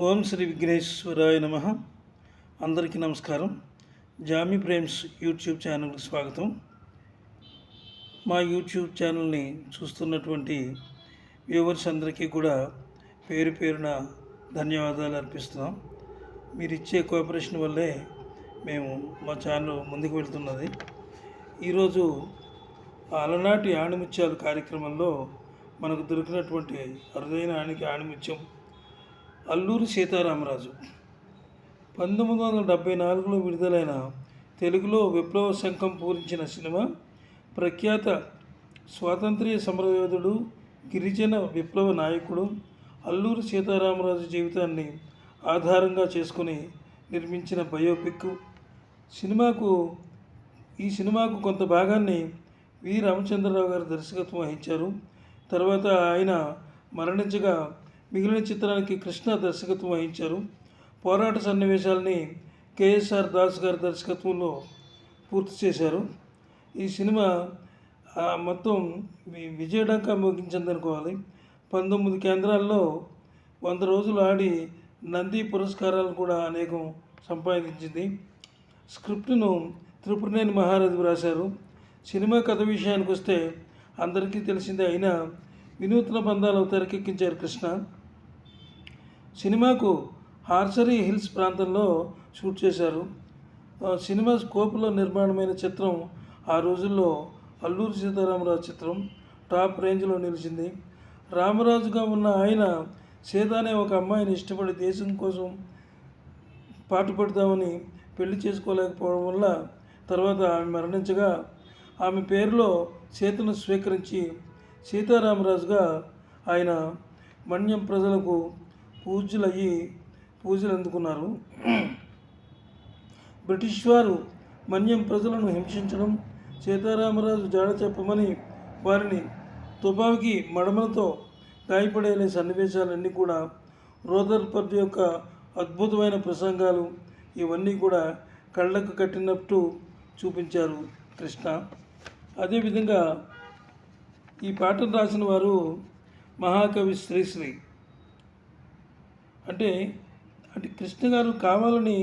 ఓం శ్రీ విఘ్నేశ్వరాయ నమ. అందరికీ నమస్కారం. జామీ ప్రేమ్స్ యూట్యూబ్ ఛానల్కి స్వాగతం. మా యూట్యూబ్ ఛానల్ని చూస్తున్నటువంటి వ్యూవర్స్ అందరికీ కూడా పేరు పేరున ధన్యవాదాలు అర్పిస్తున్నాం. మీరు ఇచ్చే కోఆపరేషన్ వల్లే మేము మా ఛానల్ ముందుకు వెళ్తున్నది. ఈరోజు అలనాటి ఆణిముత్యాలు కార్యక్రమంలో మనకు దొరికినటువంటి అరుదైన ఆణిముత్యం అల్లూరి సీతారామరాజు. 1974లో విడుదలైన తెలుగులో విప్లవ శంఖం పూరించిన సినిమా. ప్రఖ్యాత స్వాతంత్ర్య సమరయోధుడు, గిరిజన విప్లవ నాయకుడు అల్లూరి సీతారామరాజు జీవితాన్ని ఆధారంగా చేసుకుని నిర్మించిన బయోపిక్. ఈ సినిమాకు కొంత భాగాన్ని వి రామచంద్రరావు గారు దర్శకత్వం వహించారు. తర్వాత ఆయన మరణించగా మిగిలిన చిత్రానికి కృష్ణ దర్శకత్వం వహించారు. పోరాట సన్నివేశాలని కేఎస్ఆర్ దాస్ గారి దర్శకత్వంలో పూర్తి చేశారు. ఈ సినిమా మొత్తం విజయడంకా మోగించిందనుకోవాలి. 19 కేంద్రాల్లో 100 రోజులు ఆడి నంది పురస్కారాలను కూడా అనేకం సంపాదించింది. స్క్రిప్ట్ను త్రిపురనేని మహారథి వ్రాశారు. సినిమా కథ విషయానికి వస్తే అందరికీ తెలిసిందే అయినా వినూత్న బంధాలు తెరకెక్కించారు కృష్ణ. సినిమాకు హార్సరీ హిల్స్ ప్రాంతంలో షూట్ చేశారు. సినిమా స్కోప్లో నిర్మాణమైన చిత్రం ఆ రోజుల్లో అల్లూరి సీతారామరాజు చిత్రం టాప్ రేంజ్లో నిలిచింది. రామరాజుగా ఉన్న ఆయన సీత అనే ఒక అమ్మాయిని ఇష్టపడి దేశం కోసం పాటుపడతామని పెళ్లి చేసుకోలేకపోవడం వల్ల తర్వాత ఆమె మరణించగా ఆమె పేరులో సీతను స్వీకరించి సీతారామరాజుగా ఆయన మన్యం ప్రజలకు పూజలు అందుకున్నారు. బ్రిటిష్ వారు మన్యం ప్రజలను హింసించడం, సీతారామరాజు జాడ చెప్పమని వారిని తుపాకీ మడమలతో గాయపడే సన్నివేశాలన్నీ కూడా రూదర్ఫర్డ్ యొక్క అద్భుతమైన ప్రసంగాలు ఇవన్నీ కూడా కళ్ళకు కట్టినట్టు చూపించారు కృష్ణ. అదేవిధంగా ఈ పాటను రాసిన వారు మహాకవి శ్రీశ్రీ. అంటే కృష్ణ గారు కావాలని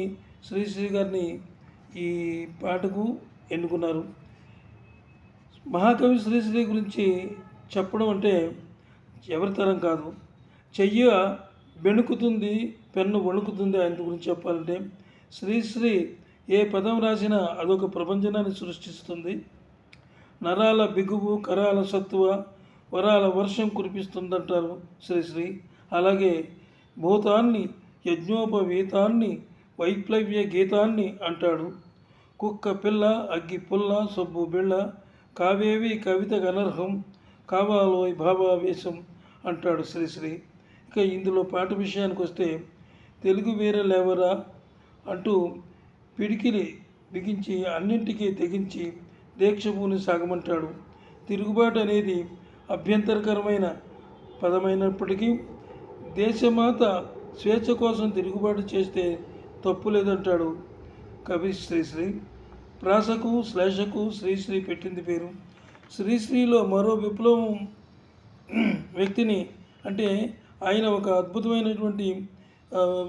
శ్రీశ్రీ గారిని ఈ పాటకు ఎన్నుకున్నారు. మహాకవి శ్రీశ్రీ గురించి చెప్పడం అంటే ఎవరి తరం కాదు. చెయ్య బెణుకుతుంది, పెన్ను వణుకుతుంది. ఆయన గురించి చెప్పాలంటే శ్రీశ్రీ ఏ పదం రాసినా అదొక ప్రపంచనాన్ని సృష్టిస్తుంది. నరాల బిగువు, కరాల సత్తువ, వరాల వర్షం కురిపిస్తుందంటారు శ్రీశ్రీ. అలాగే భూతాన్ని, యజ్ఞోపవీతాన్ని, వైప్లవ్య గీతాన్ని అంటాడు. కుక్క పిల్ల, అగ్గి పుల్ల, సొబ్బు బిళ్ళ, కావేవి కవిత గనర్హం, కావాలోయ్ భావావేశం అంటాడు శ్రీశ్రీ. ఇక ఇందులో పాట విషయానికి వస్తే తెలుగు వేరే లేవరా అంటూ పిడికిలి బిగించి అన్నింటికీ తెగించి దీక్షభూని సాగమంటాడు. తిరుగుబాటు అనేది అభ్యంతరకరమైన పదమైనప్పటికీ దేశమాత స్వేచ్ఛ కోసం తిరుగుబాటు చేస్తే తప్పు లేదంటాడు కవి శ్రీశ్రీ. ప్రాసకు శ్లేషకు శ్రీశ్రీ పెట్టింది పేరు. శ్రీశ్రీలో మరో విప్లవం వ్యక్తిని అంటే ఆయన ఒక అద్భుతమైనటువంటి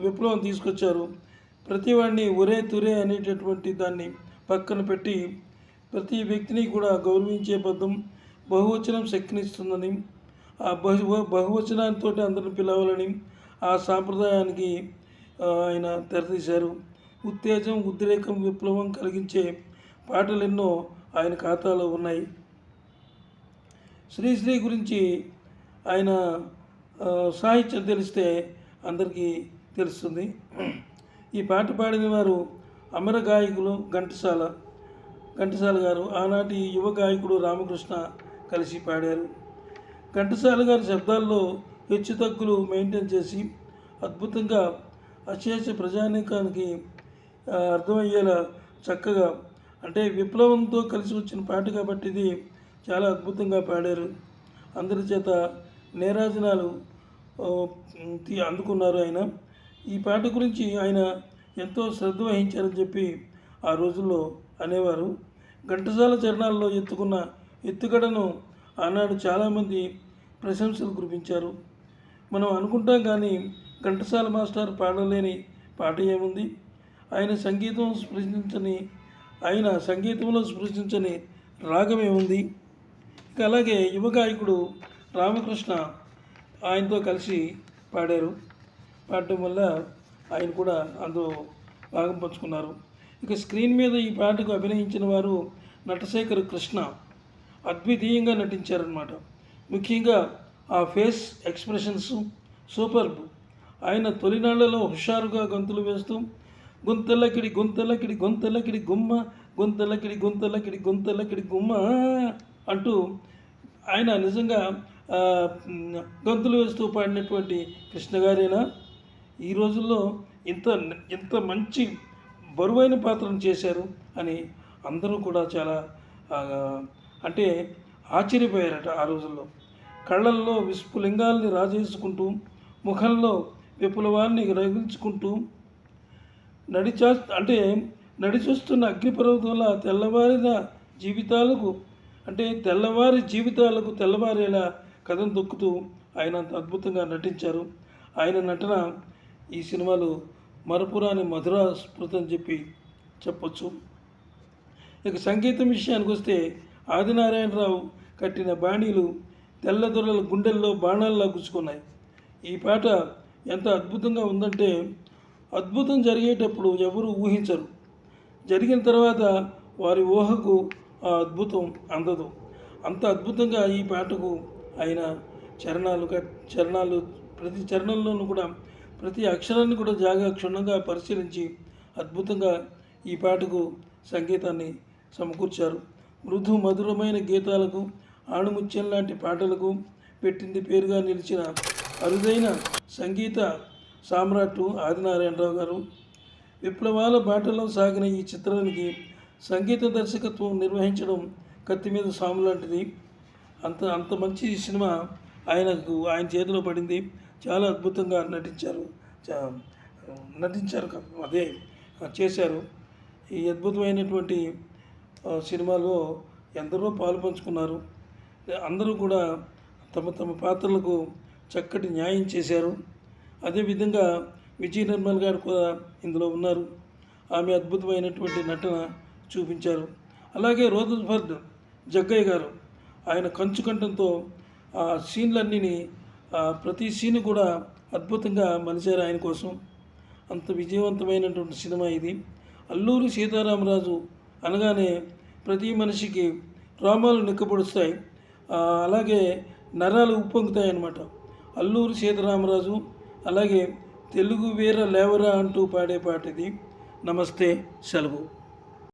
విప్లవం తీసుకొచ్చారు. ప్రతివాడిని ఒరే తురే అనేటటువంటి దాన్ని పక్కన పెట్టి ప్రతి వ్యక్తిని కూడా గౌరవించే పద్ధం బహువచనం శక్తినిస్తుందని, ఆ బహువచనంతో అందరిని పిలవాలని ఆ సాంప్రదాయానికి ఆయన తెరతీశారు. ఉత్తేజం, ఉద్రేకం, విప్లవం కలిగించే పాటలు ఎన్నో ఆయన ఖాతాలో ఉన్నాయి. శ్రీశ్రీ గురించి ఆయన సాహిత్యం తెలిస్తే అందరికీ తెలుస్తుంది. ఈ పాట పాడిన వారు అమర గాయకులు ఘంటసాల గారు, ఆనాటి యువ గాయకుడు రామకృష్ణ కలిసి పాడారు. ఘంటసాల గారి శబ్దాల్లో హెచ్చుతగ్గులు మెయింటైన్ చేసి అద్భుతంగా అశేష ప్రజానీకానికి అర్థమయ్యేలా చక్కగా అంటే విప్లవంతో కలిసి వచ్చిన పాట కాబట్టి ఇది చాలా అద్భుతంగా పాడారు. అందరి చేత నీరాజనాలు అందుకున్నారు ఆయన. ఈ పాట గురించి ఆయన ఎంతో శ్రద్ధ వహించారని చెప్పి ఆ రోజుల్లో అనేవారు. ఘంటసాల చరణాల్లో ఎత్తుకున్న ఎత్తుగడను ఆనాడు చాలామంది ప్రశంసలు కురిపించారు. మనం అనుకుంటాం కానీ ఘంటసాల మాస్టర్ పాడలేని పాట ఏముంది? ఆయన సంగీతంలో స్పృశించని రాగం ఏముంది? ఇక అలాగే యువ గాయకుడు రామకృష్ణ ఆయనతో కలిసి పాడడం వల్ల ఆయన కూడా అందులో భాగం పంచుకున్నారు. ఇక స్క్రీన్ మీద ఈ పాటకు అభినయించిన వారు నటశేఖర్ కృష్ణ అద్వితీయంగా నటించారన్నమాట. ముఖ్యంగా ఆ ఫేస్ ఎక్స్ప్రెషన్స్ సూపర్బ్. ఆయన తొలినాళ్లలో హుషారుగా గొంతులు వేస్తూ గుంతలకిడి గుంతలకిడి గుంతలకిడి గుమ్మ గుంతలకిడి గుంతలకిడి గుంతలకిడి గుమ్మ అంటూ ఆయన నిజంగా గొంతులు వేస్తూ పాడినటువంటి కృష్ణ గారేనా ఈ రోజుల్లో ఇంత మంచి బరువైన పాత్రను చేశారు అని అందరూ కూడా చాలా అంటే ఆశ్చర్యపోయారట. ఆ రోజుల్లో కళ్ళల్లో విస్ఫులింగాల్ని రాజేసుకుంటూ ముఖంలో విపులవాన్ని రగిల్చుకుంటూ నడిచొస్తున్న అగ్నిపర్వతంలా తెల్లవారి జీవితాలకు తెల్లవారేలా కథం తొక్కుతూ ఆయన అంత అద్భుతంగా నటించారు. ఆయన నటన ఈ సినిమాలో మరపురాని మధుర స్మృతి చెప్పొచ్చు. ఇక సంగీతం విషయానికి వస్తే ఆదినారాయణరావు కట్టిన బాణీలు తెల్లదొరల గుండెల్లో బాణాల్లా గుచ్చుకున్నాయి. ఈ పాట ఎంత అద్భుతంగా ఉందంటే అద్భుతం జరిగేటప్పుడు ఎవరు ఊహించరు, జరిగిన తర్వాత వారి ఊహకు ఆ అద్భుతం అందదు. అంత అద్భుతంగా ఈ పాటకు ఆయన చరణాలు ప్రతి చరణంలోనూ కూడా ప్రతి అక్షరాన్ని కూడా క్షుణ్ణంగా పరిశీలించి అద్భుతంగా ఈ పాటకు సంగీతాన్ని సమకూర్చారు. మృదు మధురమైన గీతాలకు ఆణిముత్యం లాంటి పాటలకు పెట్టింది పేరుగా నిలిచిన అరుదైన సంగీత సామ్రాట్టు ఆదినారాయణరావు గారు. విప్లవాల బాటలో సాగిన ఈ చిత్రానికి సంగీత దర్శకత్వం నిర్వహించడం కత్తి మీద సాము లాంటిది. అంత మంచి సినిమా ఆయన చేతిలో పడింది. చాలా అద్భుతంగా చేశారు. ఈ అద్భుతమైనటువంటి సినిమాలో ఎందరో పాలు పంచుకున్నారు. అందరూ కూడా తమ పాత్రలకు చక్కటి న్యాయం చేశారు. అదేవిధంగా విజయ నిర్మల్ గారు కూడా ఇందులో ఉన్నారు. ఆమె అద్భుతమైనటువంటి నటన చూపించారు. అలాగే రోజఫర్డ్ జగ్గయ్య గారు ఆయన కంచుకంఠంతో ఆ సీన్లన్నీ ప్రతి సీన్ కూడా అద్భుతంగా మలిచారు ఆయన కోసం. అంత విజయవంతమైనటువంటి సినిమా ఇది. అల్లూరి సీతారామరాజు అనగానే ప్రతి మనిషికి రోమాలు నిక్కపొడుస్తాయి, అలాగే నరాలు ఉప్పొంగుతాయి అన్నమాట. అల్లూరి సీతారామరాజు అలాగే తెలుగు వీర లేవరా అంటూ పాడే పాట ఇది. నమస్తే, సెలవు.